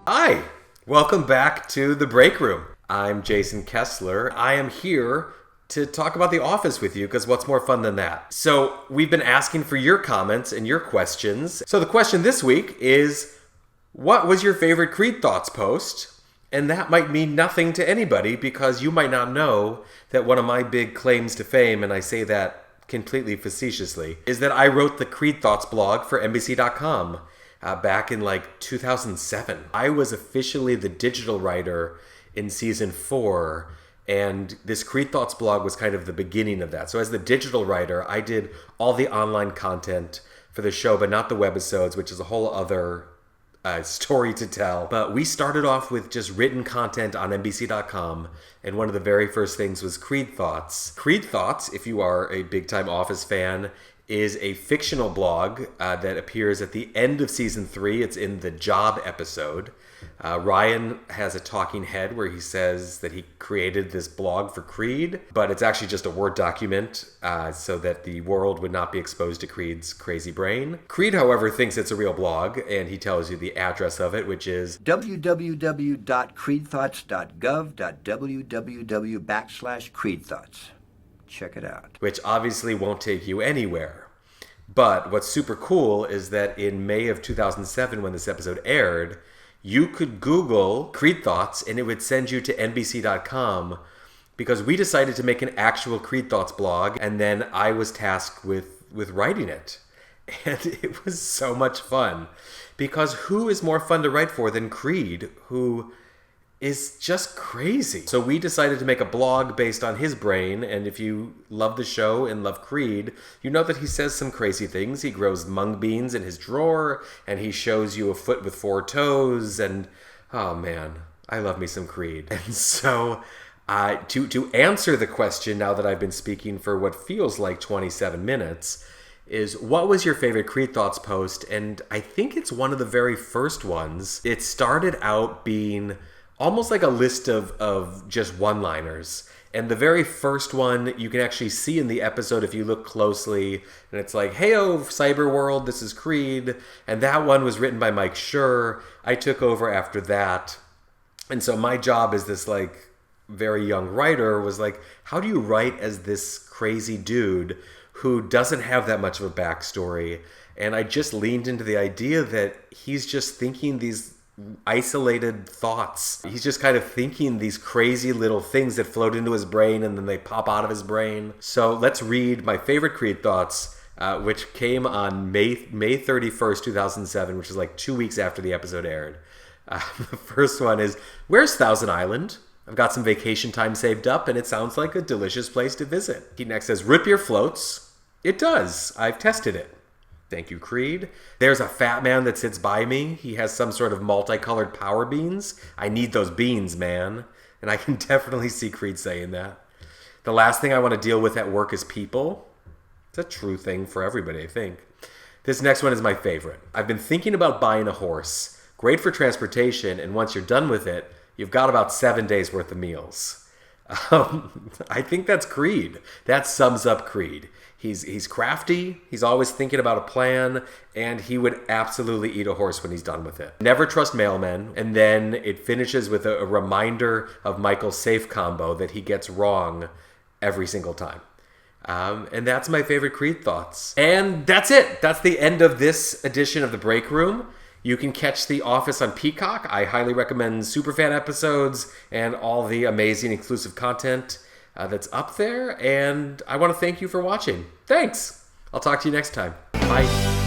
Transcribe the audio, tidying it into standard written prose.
Hi, welcome back to the Breakroom. I'm Jason Kessler. I am here to talk about The Office with you because what's more fun than that? So we've been asking for your comments and your questions. So the question this week is, what was your favorite Creed Thoughts post? And that might mean nothing to anybody because you might not know that one of my big claims to fame, and I say that completely facetiously, is that I wrote the Creed Thoughts blog for NBC.com. Back in 2007. I was officially the digital writer in season 4, and this Creed Thoughts blog was kind of the beginning of that. So as the digital writer, I did all the online content for the show, but not the webisodes, which is a whole other story to tell. But we started off with just written content on NBC.com, and one of the very first things was Creed Thoughts. Creed Thoughts, if you are a big-time Office fan, is a fictional blog that appears at the end of season 3. It's in the job episode. Ryan has a talking head where he says that he created this blog for Creed, but it's actually just a Word document so that the world would not be exposed to Creed's crazy brain. Creed, however, thinks it's a real blog, and he tells you the address of it, which is www.creedthoughts.gov.www/creedthoughts. Check it out. Which obviously won't take you anywhere. But what's super cool is that in May of 2007, when this episode aired, you could Google Creed Thoughts and it would send you to NBC.com because we decided to make an actual Creed Thoughts blog, and then I was tasked with writing it. And it was so much fun because who is more fun to write for than Creed, who is just crazy. So we decided to make a blog based on his brain, and if you love the show and love Creed, you know that he says some crazy things. He grows mung beans in his drawer, and he shows you a foot with 4 toes, and oh man, I love me some Creed. And so to answer the question, now that I've been speaking for what feels like 27 minutes, is what was your favorite Creed Thoughts post? And I think it's one of the very first ones. It started out being almost like a list of just one-liners. And the very first one you can actually see in the episode if you look closely. And it's like, "Hey-o, cyber world, this is Creed." And that one was written by Mike Schur. I took over after that. And so my job as this very young writer was how do you write as this crazy dude who doesn't have that much of a backstory? And I just leaned into the idea that he's just thinking these isolated thoughts. He's just kind of thinking these crazy little things that float into his brain and then they pop out of his brain. So let's read my favorite Creed Thoughts, which came on May 31st, 2007, which is 2 weeks after the episode aired. The first one is, "Where's Thousand Island? I've got some vacation time saved up and it sounds like a delicious place to visit." He next says, "Root beer floats. It does. I've tested it." Thank you, Creed. "There's a fat man that sits by me. He has some sort of multicolored power beans. I need those beans, man." And I can definitely see Creed saying that. "The last thing I want to deal with at work is people." It's a true thing for everybody, I think. This next one is my favorite. "I've been thinking about buying a horse. Great for transportation, and once you're done with it, you've got about 7 days worth of meals." I think that's Creed. That sums up Creed. He's crafty, he's always thinking about a plan, and he would absolutely eat a horse when he's done with it. "Never trust mailmen," and then it finishes with a reminder of Michael's safe combo that he gets wrong every single time. And that's my favorite Creed Thoughts. And that's it. That's the end of this edition of the Breakroom. You can catch The Office on Peacock. I highly recommend superfan episodes and all the amazing exclusive content that's up there. And I want to thank you for watching. Thanks. I'll talk to you next time. Bye.